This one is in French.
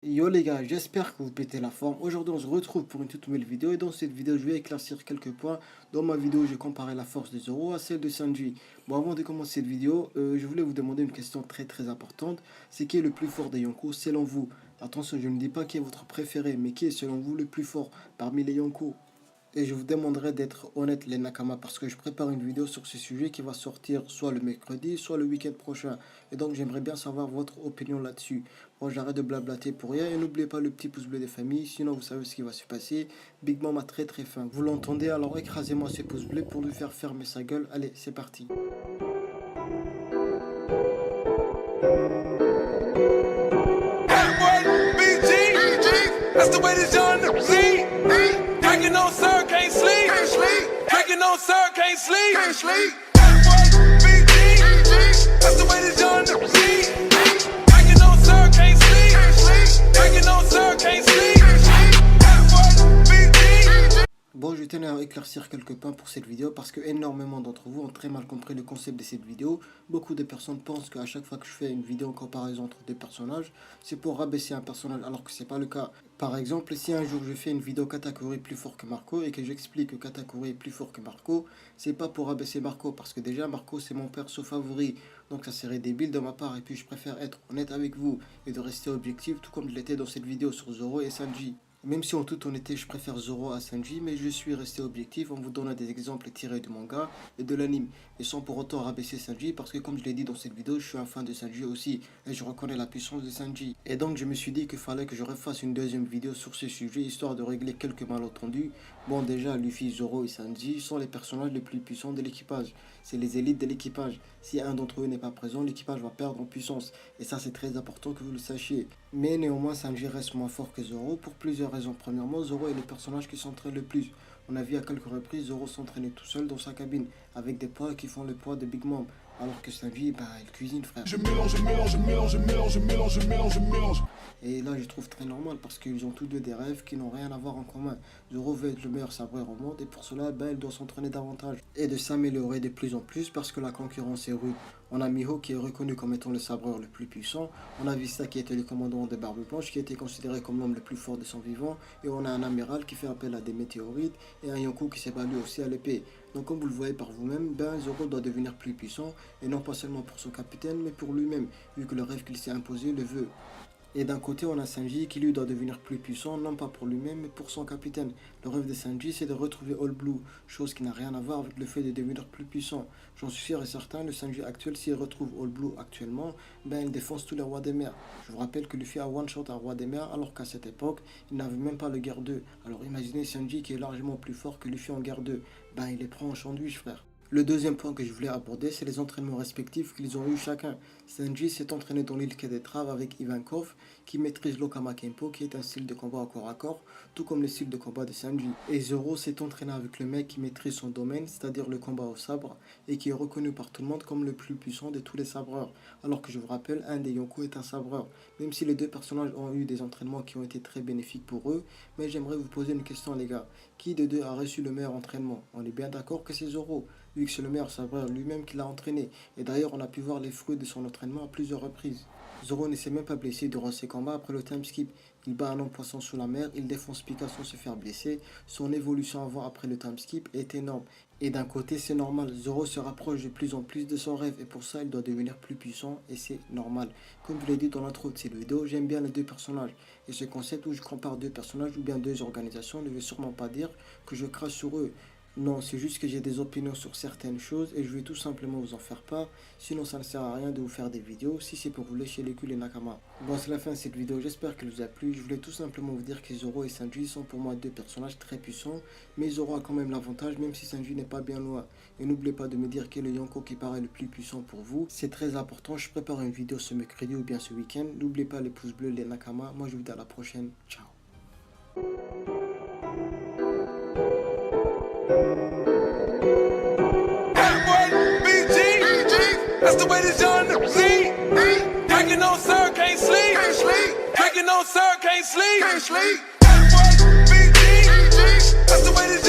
Yo les gars, j'espère que vous pétez la forme. Aujourd'hui on se retrouve pour une toute nouvelle vidéo et dans cette vidéo je vais éclaircir quelques points. Dans ma vidéo j'ai comparé la force de Zoro à celle de Sanji. Bon, avant de commencer cette vidéo, je voulais vous demander une question très importante. C'est qui est le plus fort des Yonko selon vous? Attention, je ne dis pas qui est votre préféré, mais qui est selon vous le plus fort parmi les Yonko? Et je vous demanderai d'être honnête les Nakama parce que je prépare une vidéo sur ce sujet qui va sortir soit le mercredi, soit le week-end prochain. Et donc j'aimerais bien savoir votre opinion là-dessus. Bon, j'arrête de blablater pour rien et n'oubliez pas le petit pouce bleu des familles, sinon vous savez ce qui va se passer. Big Mom a très faim. Vous l'entendez, alors écrasez-moi ce pouce bleu pour lui faire fermer sa gueule. Allez, c'est parti. That's the way this young nigga drinking on sir, can't sleep. Drinking on sir, can't sleep. That's the way this young nigga drinking on sir, can't sleep. Drinking on sir, can't sleep. Bon, je tenais à éclaircir quelques points pour cette vidéo parce que énormément d'entre vous ont très mal compris le concept de cette vidéo. Beaucoup de personnes pensent qu'à chaque fois que je fais une vidéo en comparaison entre deux personnages, c'est pour rabaisser un personnage alors que c'est pas le cas. Par exemple, si un jour je fais une vidéo Katakuri plus fort que Marco et que j'explique que Katakuri est plus fort que Marco, c'est pas pour rabaisser Marco parce que déjà Marco c'est mon perso favori. Donc ça serait débile de ma part et puis je préfère être honnête avec vous et de rester objectif tout comme je l'étais dans cette vidéo sur Zoro et Sanji. Même si en toute honnêteté je préfère Zoro à Sanji, mais je suis resté objectif en vous donnant des exemples tirés du manga et de l'anime, et sans pour autant rabaisser Sanji, parce que comme je l'ai dit dans cette vidéo, je suis un fan de Sanji aussi, et je reconnais la puissance de Sanji. Et donc je me suis dit qu'il fallait que je refasse une deuxième vidéo sur ce sujet, histoire de régler quelques malentendus. Bon, déjà, Luffy, Zoro et Sanji sont les personnages les plus puissants de l'équipage. C'est les élites de l'équipage. Si un d'entre eux n'est pas présent, l'équipage va perdre en puissance. Et ça, c'est très important que vous le sachiez. Mais néanmoins, Sanji reste moins fort que Zoro pour plusieurs raisons. Premièrement, Zoro est le personnage qui s'entraîne le plus. On a vu à quelques reprises Zoro s'entraîner tout seul dans sa cabine, avec des poids qui font le poids de Big Mom. Alors que Sanji, il cuisine, frère. Je mélange. Et là, je trouve très normal parce qu'ils ont tous deux des rêves qui n'ont rien à voir en commun. Zoro veut être le meilleur sabreur au monde et pour cela, il doit s'entraîner davantage et de s'améliorer de plus en plus parce que la concurrence est rude. On a Miho qui est reconnu comme étant le sabreur le plus puissant. On a Vista qui était le commandant des Barbes Blanches qui était considéré comme l'homme le plus fort de son vivant. Et on a un amiral qui fait appel à des météorites et un Yonko qui s'est battu aussi à l'épée. Donc comme vous le voyez par vous-même, Zoro doit devenir plus puissant et non pas seulement pour son capitaine mais pour lui-même vu que le rêve qu'il s'est imposé le veut. Et d'un côté, on a Sanji qui lui doit devenir plus puissant, non pas pour lui-même, mais pour son capitaine. Le rêve de Sanji, c'est de retrouver All Blue, chose qui n'a rien à voir avec le fait de devenir plus puissant. J'en suis sûr et certain, le Sanji actuel, s'il retrouve All Blue actuellement, il défonce tous les rois des mers. Je vous rappelle que Luffy a one-shot un roi des mers, alors qu'à cette époque, il n'avait même pas le guerre 2. Alors imaginez Sanji qui est largement plus fort que Luffy en guerre 2. Il les prend en sandwich, frère. Le deuxième point que je voulais aborder, c'est les entraînements respectifs qu'ils ont eu chacun. Sanji s'est entraîné dans l'île Kedetrave avec Ivankov, qui maîtrise l'Okama Kenpo, qui est un style de combat au corps à corps, tout comme le style de combat de Sanji. Et Zoro s'est entraîné avec le mec qui maîtrise son domaine, c'est-à-dire le combat au sabre, et qui est reconnu par tout le monde comme le plus puissant de tous les sabreurs. Alors que je vous rappelle, un des Yonko est un sabreur. Même si les deux personnages ont eu des entraînements qui ont été très bénéfiques pour eux, mais j'aimerais vous poser une question les gars. Qui de deux a reçu le meilleur entraînement? On est bien d'accord que c'est Zoro, vu que c'est le meilleur sabreur lui-même qui l'a entraîné. Et d'ailleurs, on a pu voir les fruits de son entraînement à plusieurs reprises. Zoro ne s'est même pas blessé durant ses combats après le time skip. Il bat un homme poisson sous la mer, il défonce Pika sans se faire blesser. Son évolution avant après le time skip est énorme. Et d'un côté, c'est normal, Zoro se rapproche de plus en plus de son rêve et pour ça, il doit devenir plus puissant et c'est normal. Comme je l'ai dit dans l'intro de cette vidéo, j'aime bien les deux personnages. Et ce concept où je compare deux personnages ou bien deux organisations ne veut sûrement pas dire que je crache sur eux. Non, c'est juste que j'ai des opinions sur certaines choses et je vais tout simplement vous en faire part. Sinon, ça ne sert à rien de vous faire des vidéos si c'est pour vous lécher les culs les Nakama. Bon, c'est la fin de cette vidéo, j'espère qu'elle vous a plu. Je voulais tout simplement vous dire que Zoro et Sanji sont pour moi deux personnages très puissants. Mais Zoro a quand même l'avantage, même si Sanji n'est pas bien loin. Et n'oubliez pas de me dire quel est le Yonko qui paraît le plus puissant pour vous. C'est très important, je prépare une vidéo ce mercredi ou bien ce week-end. N'oubliez pas les pouces bleus, les Nakama. Moi, je vous dis à la prochaine. Ciao. That's the way this young nigga drinking on sir, can't sleep. Drinking on sir, can't sleep. That's the way this